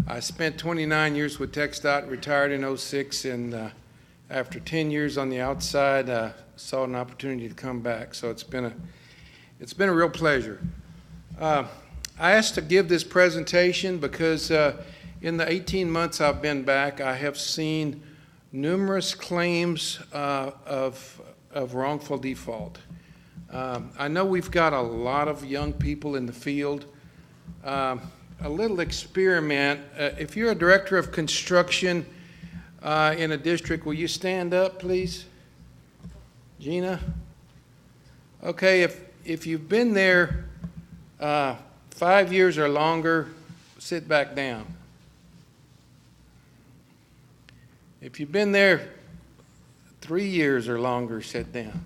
I spent 29 years with TxDOT, retired in '06, and after 10 years on the outside, saw an opportunity to come back. So it's been a real pleasure. I asked to give this presentation because in the 18 months I've been back, I have seen numerous claims of wrongful default. I know we've got a lot of young people in the field. A little experiment. If you're a director of construction in a district, will you stand up, please? Gina? Okay, if you've been there 5 years or longer, sit back down. If you've been there 3 years or longer, sit down.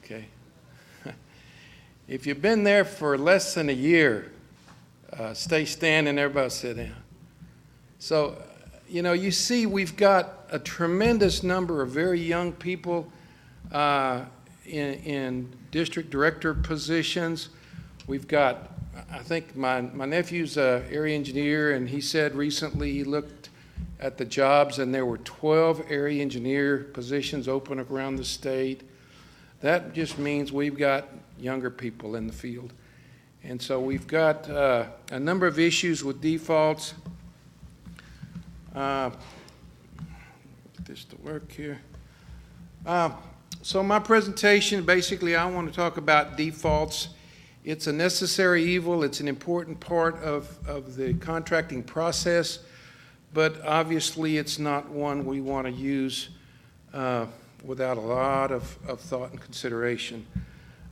Okay. If you've been there for less than a year, stay standing, everybody sit down. So, you see we've got a tremendous number of very young people in district director positions. We've got, I think my nephew's an area engineer, and he said recently he looked at the jobs and there were 12 area engineer positions open around the state. That just means we've got younger people in the field. And so we've got a number of issues with defaults. Get this to work here. So my presentation, basically I want to talk about defaults. It's a necessary evil. It's an important part of the contracting process, but obviously it's not one we want to use without a lot of thought and consideration.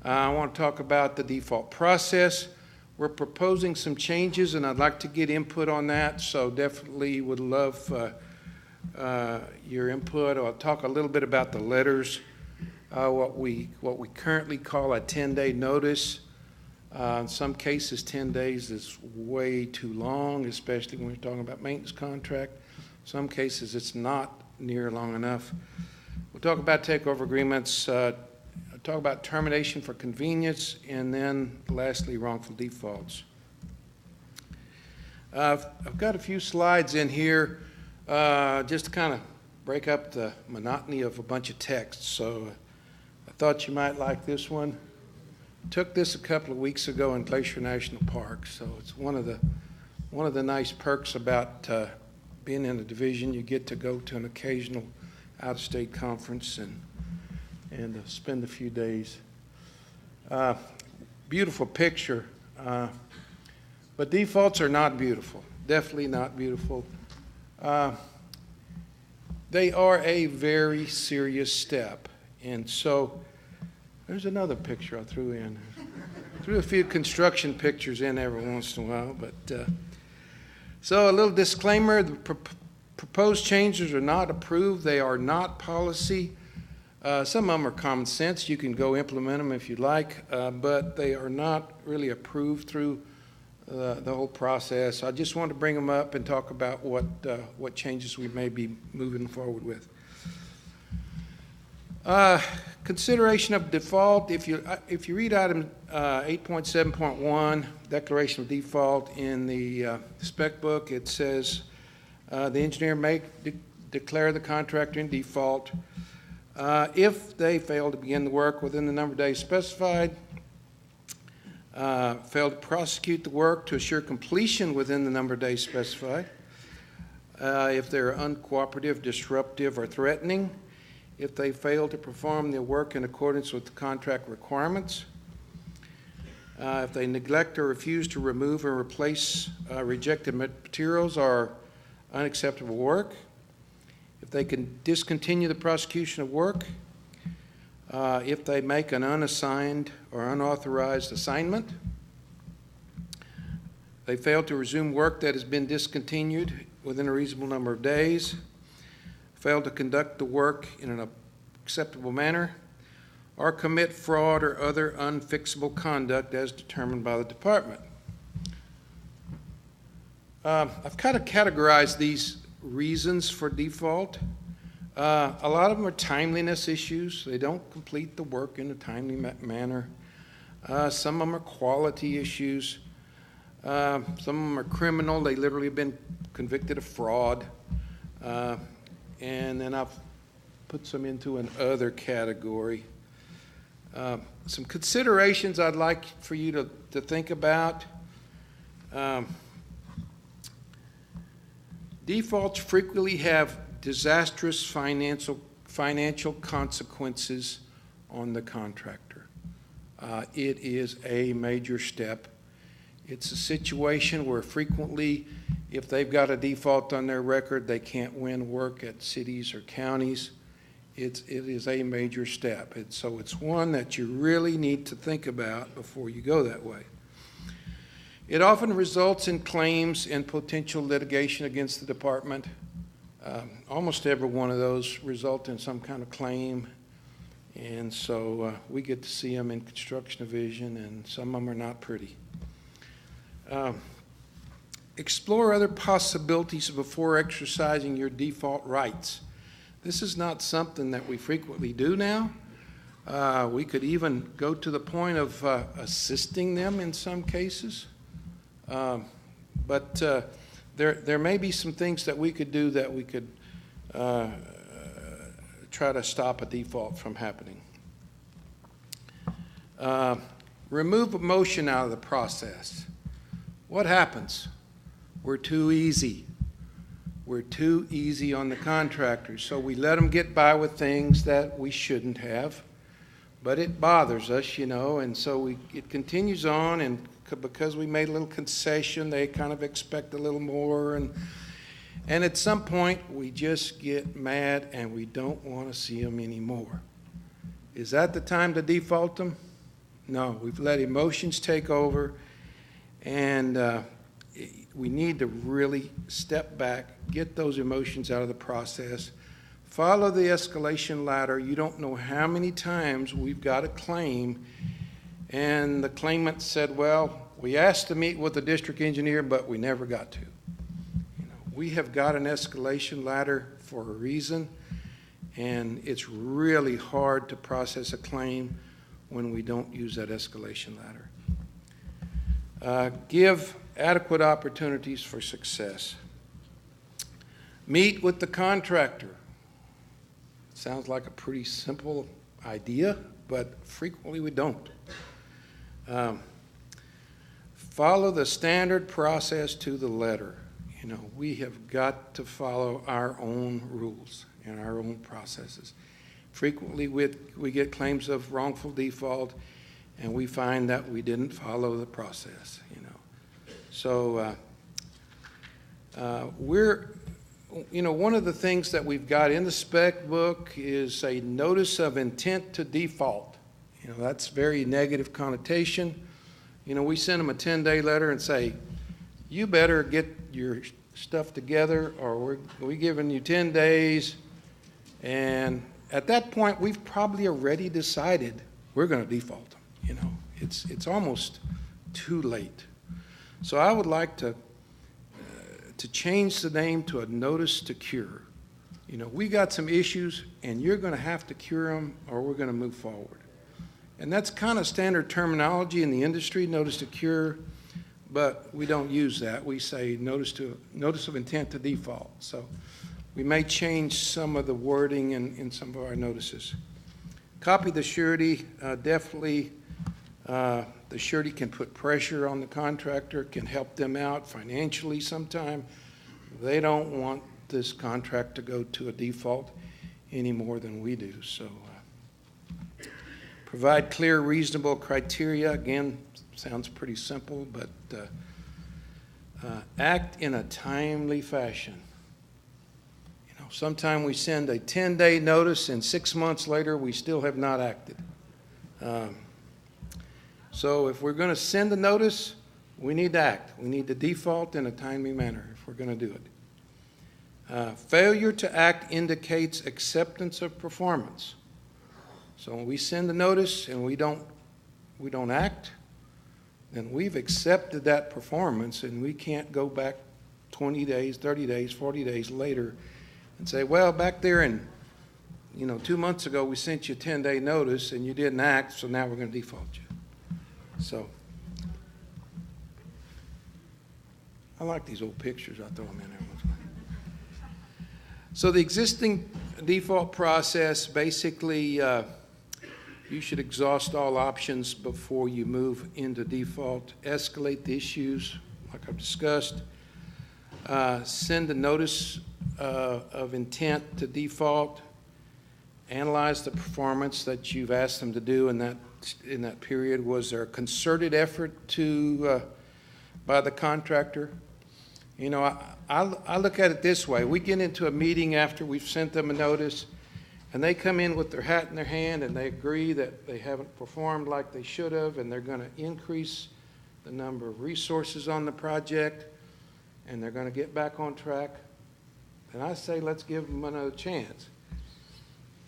I want to talk about the default process. We're proposing some changes, and I'd like to get input on that, so definitely would love your input. I'll talk a little bit about the letters, what we currently call a 10-day notice. In some cases, 10 days is way too long, especially when we're talking about maintenance contract. In some cases, it's not near long enough. We'll talk about takeover agreements, talk about termination for convenience, and then lastly, wrongful defaults. I've got a few slides in here just to kind of break up the monotony of a bunch of text. So I thought you might like this one. Took this a couple of weeks ago in Glacier National Park, so it's one of the nice perks about being in a division. You get to go to an occasional out-of-state conference and spend a few days. Beautiful picture, but defaults are not beautiful, definitely not beautiful. They are a very serious step, and so there's another picture I threw in. Threw a few construction pictures in every once in a while, but so a little disclaimer, the proposed changes are not approved, they are not policy. Some of them are common sense. You can go implement them if you like, but they are not really approved through the whole process. I just want to bring them up and talk about what changes we may be moving forward with. Consideration of default. If you read item 8.7.1, declaration of default in the spec book, it says the engineer may declare the contractor in default if they fail to begin the work within the number of days specified, fail to prosecute the work to assure completion within the number of days specified, if they're uncooperative, disruptive, or threatening, if they fail to perform their work in accordance with the contract requirements, if they neglect or refuse to remove or replace rejected materials or unacceptable work, if they can discontinue the prosecution of work, if they make an unassigned or unauthorized assignment, they fail to resume work that has been discontinued within a reasonable number of days, fail to conduct the work in an acceptable manner, or commit fraud or other unfixable conduct as determined by the department. I've kind of categorized these reasons for default. A lot of them are timeliness issues. They don't complete the work in a timely manner. Some of them are quality issues. Some of them are criminal. They literally have been convicted of fraud. And then I've put some into an other category. Some considerations I'd like for you to think about. Defaults frequently have disastrous financial consequences on the contractor. It is a major step. It's a situation where frequently, if they've got a default on their record, they can't win work at cities or counties. It is a major step. So it's one that you really need to think about before you go that way. It often results in claims and potential litigation against the department. Almost every one of those result in some kind of claim. And so we get to see them in construction division, and some of them are not pretty. Explore other possibilities before exercising your default rights. This is not something that we frequently do now. We could even go to the point of assisting them in some cases. But there may be some things that we could do that we could try to stop a default from happening. Remove emotion out of the process. What happens? We're too easy. We're too easy on the contractors, so we let them get by with things that we shouldn't have. But it bothers us, and so it continues on, and because we made a little concession, they kind of expect a little more, and at some point, we just get mad, and we don't want to see them anymore. Is that the time to default them? No, we've let emotions take over, and we need to really step back, get those emotions out of the process, follow the escalation ladder. You don't know how many times we've got a claim, and the claimant said, well, we asked to meet with the district engineer, but we never got to. We have got an escalation ladder for a reason, and it's really hard to process a claim when we don't use that escalation ladder. Give adequate opportunities for success. Meet with the contractor. Sounds like a pretty simple idea, but frequently we don't. Follow the standard process to the letter. We have got to follow our own rules and our own processes. Frequently we get claims of wrongful default, and we find that we didn't follow the process. So one of the things that we've got in the spec book is a notice of intent to default. That's very negative connotation. We send them a 10-day letter and say, you better get your stuff together, or we're giving you 10 days. And at that point, we've probably already decided we're going to default them. It's almost too late. So I would like to change the name to a notice to cure. We got some issues, and you're going to have to cure them, or we're going to move forward. And that's kind of standard terminology in the industry, notice to cure, but we don't use that. We say notice of intent to default. So we may change some of the wording in some of our notices. Copy the surety. Definitely the surety can put pressure on the contractor, can help them out financially sometime. They don't want this contract to go to a default any more than we do. So provide clear, reasonable criteria. Again, sounds pretty simple, but act in a timely fashion. Sometimes we send a 10-day notice, and 6 months later, we still have not acted. So if we're going to send a notice, we need to act. We need to default in a timely manner if we're going to do it. Failure to act indicates acceptance of performance. So when we send a notice and we don't act, then we've accepted that performance, and we can't go back 20 days, 30 days, 40 days later and say, well, back there in 2 months ago we sent you a 10-day notice and you didn't act, so now we're going to default you. So I like these old pictures. I throw them in there once in a while. So the existing default process, basically, you should exhaust all options before you move into default. Escalate the issues, like I've discussed. Send a notice of intent to default. Analyze the performance that you've asked them to do in that period. Was there a concerted effort by the contractor? You know, I look at it this way. We get into a meeting after we've sent them a notice, and they come in with their hat in their hand, and they agree that they haven't performed like they should have, and they're going to increase the number of resources on the project, and they're going to get back on track. And I say, let's give them another chance.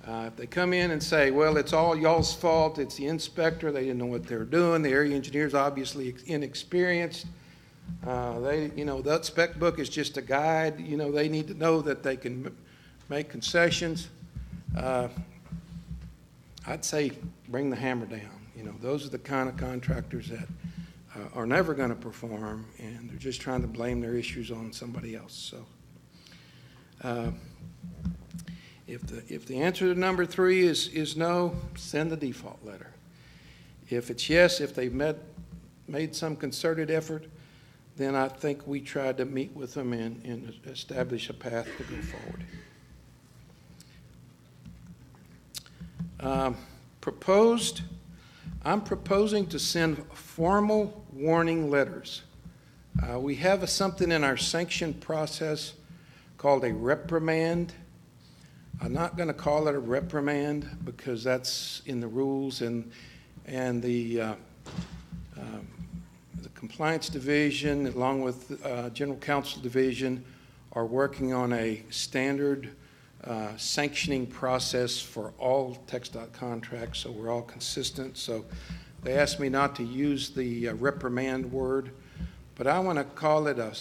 If they come in and say, well, it's all y'all's fault, it's the inspector, they didn't know what they were doing, the area engineer's obviously inexperienced, that spec book is just a guide, they need to know that they can make concessions. I'd say bring the hammer down. Those are the kind of contractors that are never going to perform, and they're just trying to blame their issues on somebody else. So if the answer to number 3 is no, send the default letter. If it's yes, if they've made some concerted effort, then I think we tried to meet with them and establish a path to go forward. I'm proposing to send formal warning letters. We have something in our sanction process called a reprimand. I'm not going to call it a reprimand because that's in the rules, and the Compliance Division, along with General Counsel Division, are working on a standard sanctioning process for all TxDOT contracts, so we're all consistent. So they asked me not to use the reprimand word, but I want to call it a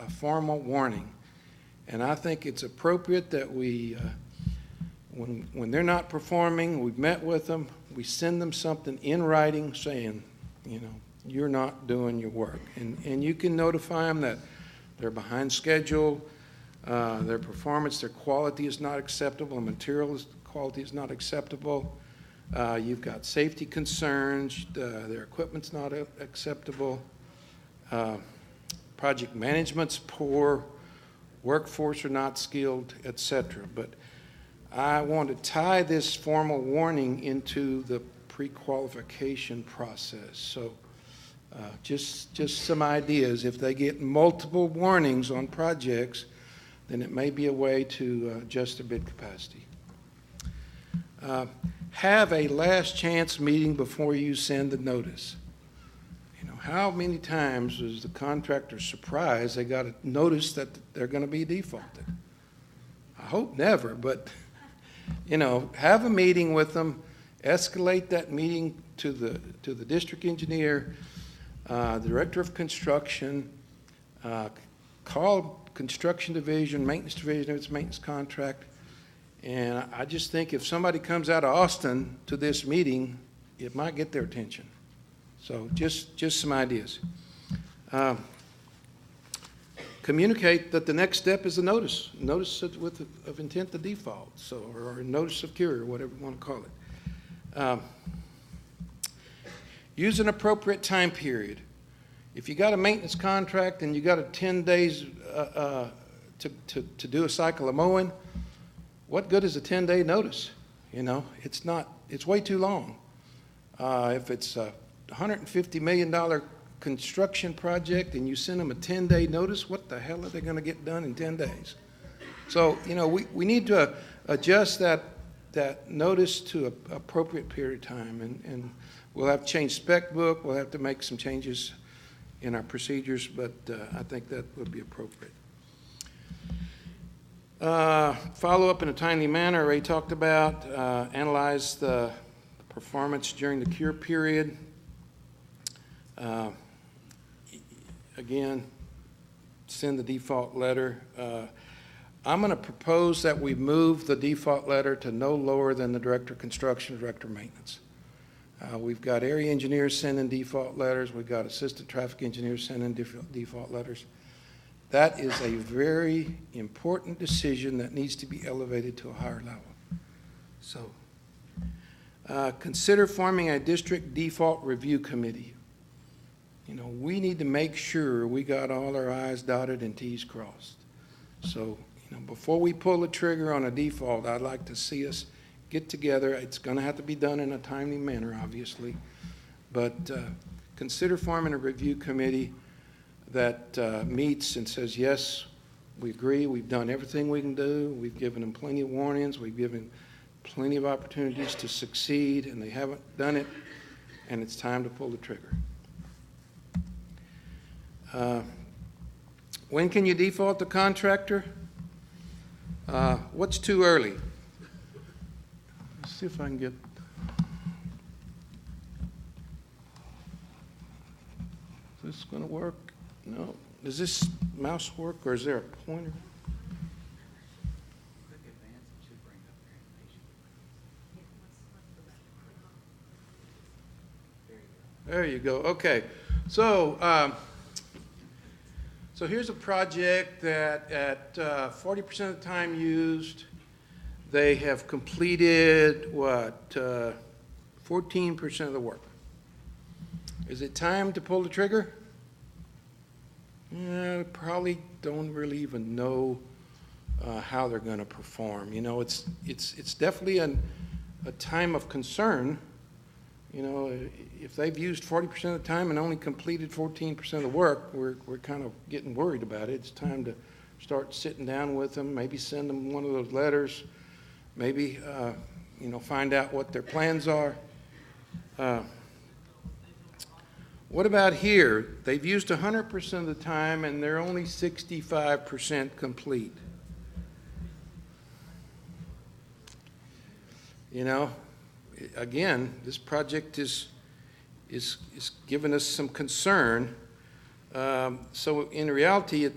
formal warning. And I think it's appropriate that we, when they're not performing, we've met with them, we send them something in writing saying, you're not doing your work. And you can notify them that they're behind schedule, their performance, their quality is not acceptable, the material quality is not acceptable, you've got safety concerns, their equipment's not acceptable, project management's poor, workforce are not skilled, etc. But I want to tie this formal warning into the pre-qualification process. So just some ideas. If they get multiple warnings on projects, then it may be a way to adjust their bid capacity. Have a last chance meeting before you send the notice. How many times was the contractor surprised they got a notice that they're going to be defaulted? I hope never, but have a meeting with them, escalate that meeting to the district engineer, the director of construction, call construction division, maintenance division if it's maintenance contract. And I just think if somebody comes out of Austin to this meeting, it might get their attention. So just some ideas. Communicate that the next step is a notice of intent to default, or a notice of cure, or whatever you want to call it. Use an appropriate time period. If you got a maintenance contract and you got a 10 days to do a cycle of mowing, what good is a 10-day notice? It's way too long. If it's a $150 million construction project and you send them a 10-day notice, what the hell are they going to get done in 10 days? So, we need to adjust that notice to an appropriate period of time, and we'll have to change spec book, we'll have to make some changes in our procedures, but I think that would be appropriate. Follow up in a timely manner, I already talked about. Analyze the performance during the cure period. Again, send the default letter. I'm going to propose that we move the default letter to no lower than the director of construction, director of maintenance. We've got area engineers sending default letters. We've got assistant traffic engineers sending default letters. That is a very important decision that needs to be elevated to a higher level. So, consider forming a district default review committee. You know, we need to make sure we got all our I's dotted and T's crossed. So, you know, before we pull the trigger on a default, I'd like to see us get together. It's going to have to be done in a timely manner, obviously. But consider forming a review committee that meets and says, yes, we agree, we've done everything we can do, we've given them plenty of warnings, we've given plenty of opportunities to succeed, and they haven't done it, and it's time to pull the trigger. When can you default the contractor? What's too early? Let's see if I can get... Is this going to work? No. Does this mouse work, or is there a pointer? There you go. Okay. So, so here's a project that at 40% of the time used, they have completed, what, 14% of the work. Is it time to pull the trigger? Probably don't really even know how they're going to perform. You know, it's definitely a time of concern. You know, if they've used 40% of the time and only completed 14% of the work, we're kind of getting worried about it. It's time to start sitting down with them, maybe send them one of those letters, maybe, you know, find out what their plans are. What about here? They've used 100% of the time and they're only 65% complete. You know, again, this project is giving us some concern. So in reality,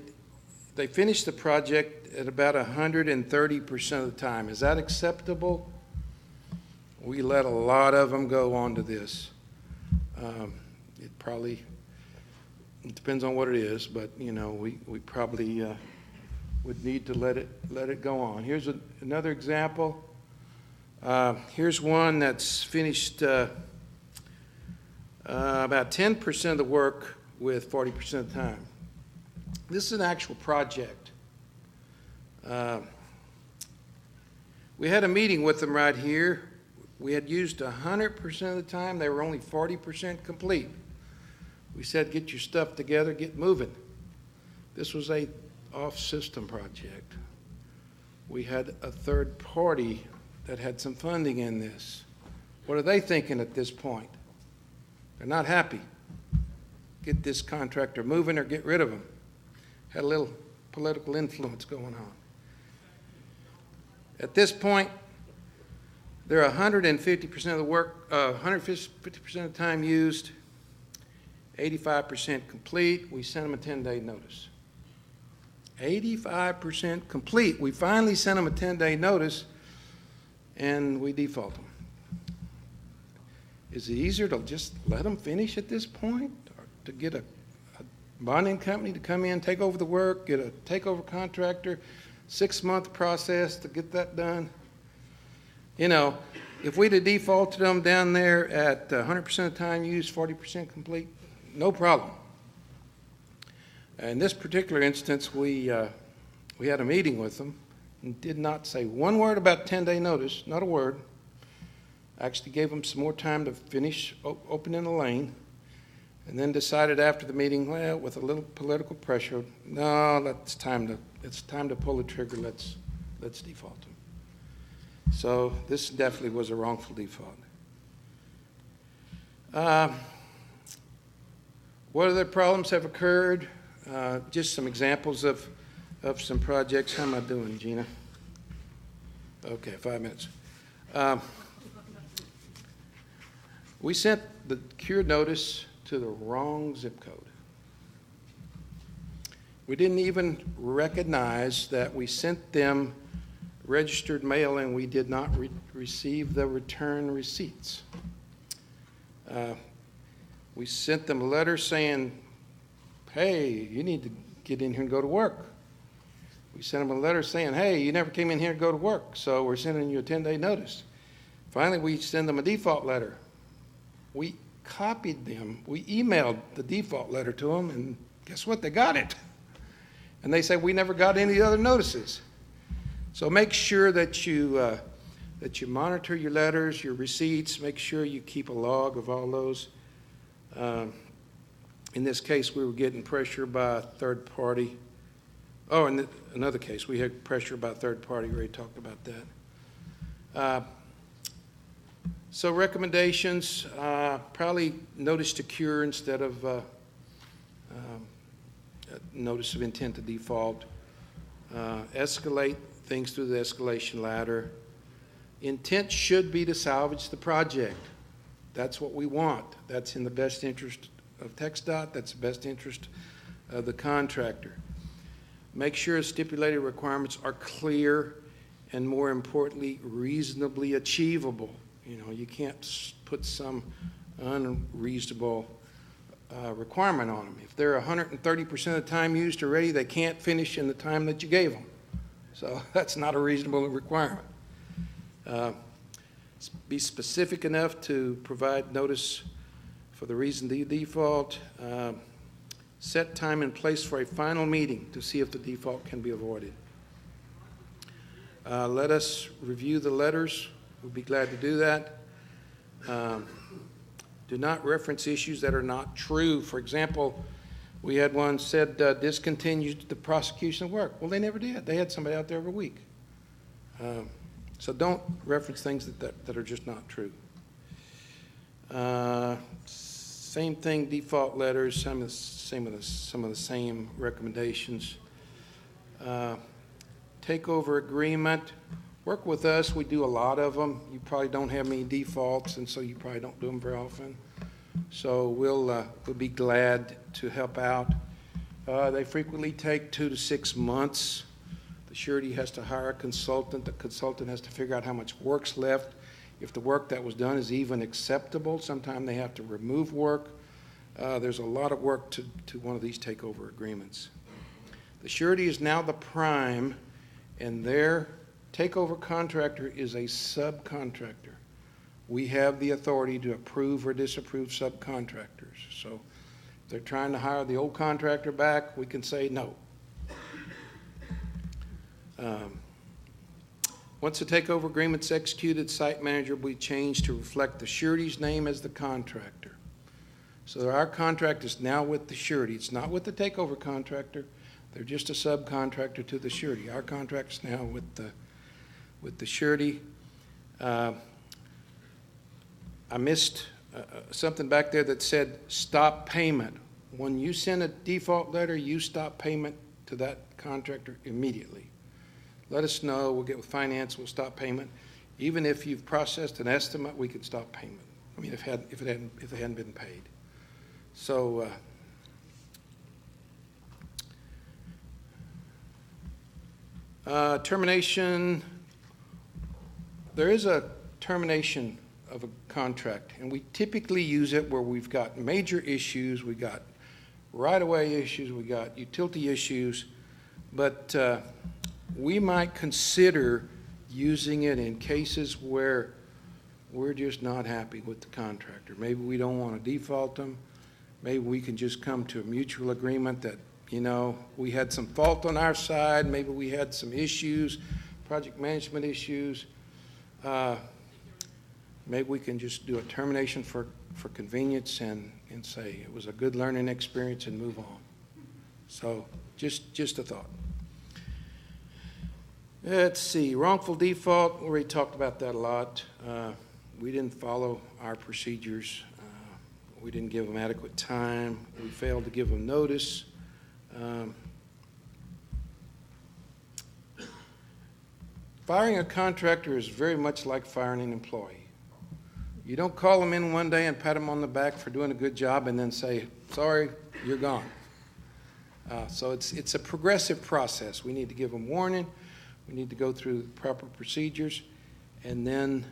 they finished the project at about 130% of the time. Is that acceptable? We let a lot of them go on to this. It depends on what it is, but you know, we probably would need to let it go on. Here's another example. Here's one that's finished about 10% of the work with 40% of the time. This is an actual project. We had a meeting with them right here. We had used 100% of the time. They were only 40% complete. We said, get your stuff together, get moving. This was a off-system project. We had a third party that had some funding in this. What are they thinking at this point? They're not happy. Get this contractor moving or get rid of him. Had a little political influence going on. At this point, they're 150% of the work, 150% of the time used, 85% complete. We sent them a 10-day notice. 85% complete. We finally sent them a 10-day notice, and we default them. Is it easier to just let them finish at this point, or to get a bonding company to come in, take over the work, get a takeover contractor, 6-month process to get that done? You know, if we'd have defaulted them down there at 100% of the time used, 40% complete, no problem. In this particular instance, we had a meeting with them and did not say one word about 10-day notice, not a word. Actually gave them some more time to finish opening the lane, and then decided after the meeting, well, with a little political pressure, no, it's time to pull the trigger. Let's default them. So this definitely was a wrongful default. What other problems have occurred? Just some examples of some projects. How am I doing, Gina? Okay, 5 minutes. We sent the cure notice to the wrong zip code. We didn't even recognize that we sent them registered mail and we did not receive the return receipts. We sent them a letter saying, hey, you need to get in here and go to work. We sent them a letter saying, hey, you never came in here to go to work, so we're sending you a 10-day notice. Finally, we send them a default letter. We copied them. We emailed the default letter to them, and guess what? They got it. And they say, we never got any other notices. So make sure that you monitor your letters, your receipts. Make sure you keep a log of all those. In this case, we were getting pressure by a third party. Oh, in another case, we had pressure by a third party. We already talked about that. So recommendations, probably notice to cure instead of notice of intent to default. Escalate things through the escalation ladder. Intent should be to salvage the project. That's what we want. That's in the best interest of TxDOT. That's the best interest of the contractor. Make sure stipulated requirements are clear and, more importantly, reasonably achievable. You know, you can't put some unreasonable requirement on them. If they're 130% of the time used already, they can't finish in the time that you gave them. So that's not a reasonable requirement. Be specific enough to provide notice for the reason to default. Set time and place for a final meeting to see if the default can be avoided. Let us review the letters. We'll be glad to do that. Do not reference issues that are not true. For example, we had one said discontinued the prosecution of work. Well, they never did. They had somebody out there every week. So don't reference things that are just not true. Same thing, default letters, some of the same recommendations. Takeover agreement. Work with us. We do a lot of them. You probably don't have many defaults, and so you probably don't do them very often. So we'll be glad to help out. They frequently take 2 to 6 months. The surety has to hire a consultant. The consultant has to figure out how much work's left. If the work that was done is even acceptable, sometimes they have to remove work. There's a lot of work to one of these takeover agreements. The surety is now the prime, and their takeover contractor is a subcontractor. We have the authority to approve or disapprove subcontractors. So if they're trying to hire the old contractor back, we can say no. Once the takeover agreement's executed, site manager will be changed to reflect the surety's name as the contractor. So our contract is now with the surety. It's not with the takeover contractor. They're just a subcontractor to the surety. Our contract's now with the surety. I missed something back there that said stop payment. When you send a default letter, you stop payment to that contractor immediately. Let us know. We'll get with finance. We'll stop payment. Even if you've processed an estimate, we can stop payment. I mean, if it hadn't been paid. So termination. There is a termination of a contract, and we typically use it where we've got major issues, we got right-of-way issues, we got utility issues, but we might consider using it in cases where we're just not happy with the contractor. Maybe we don't want to default them. Maybe we can just come to a mutual agreement that, you know, we had some fault on our side, maybe we had some issues, project management issues. Maybe we can just do a termination for convenience and say it was a good learning experience and move on. So just a thought. Let's see, wrongful default, we already talked about that a lot. We didn't follow our procedures. We didn't give them adequate time. We failed to give them notice. Firing a contractor is very much like firing an employee. You don't call them in one day and pat them on the back for doing a good job and then say, sorry, you're gone. So it's a progressive process. We need to give them warning. We need to go through the proper procedures and then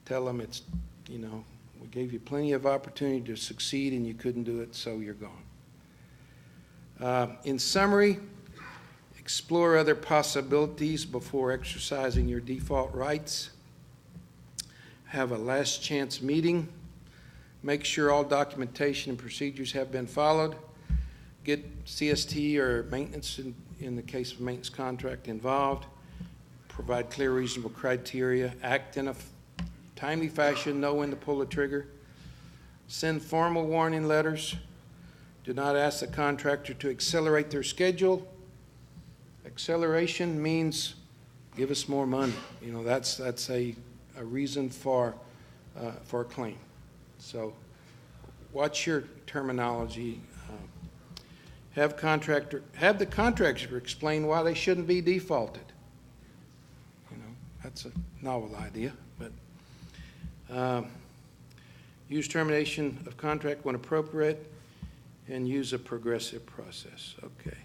tell them it's, you know, we gave you plenty of opportunity to succeed and you couldn't do it, so you're gone. In summary, explore other possibilities before exercising your default rights. Have a last chance meeting. Make sure all documentation and procedures have been followed. Get CST or maintenance, in the case of maintenance contract, involved. Provide clear, reasonable criteria. Act in a timely fashion. Know when to pull the trigger. Send formal warning letters. Do not ask the contractor to accelerate their schedule. Acceleration means give us more money. You know, that's a reason for a claim. So watch your terminology. Have the contractor explain why they shouldn't be defaulted. You know, that's a novel idea, but use termination of contract when appropriate, and use a progressive process. Okay.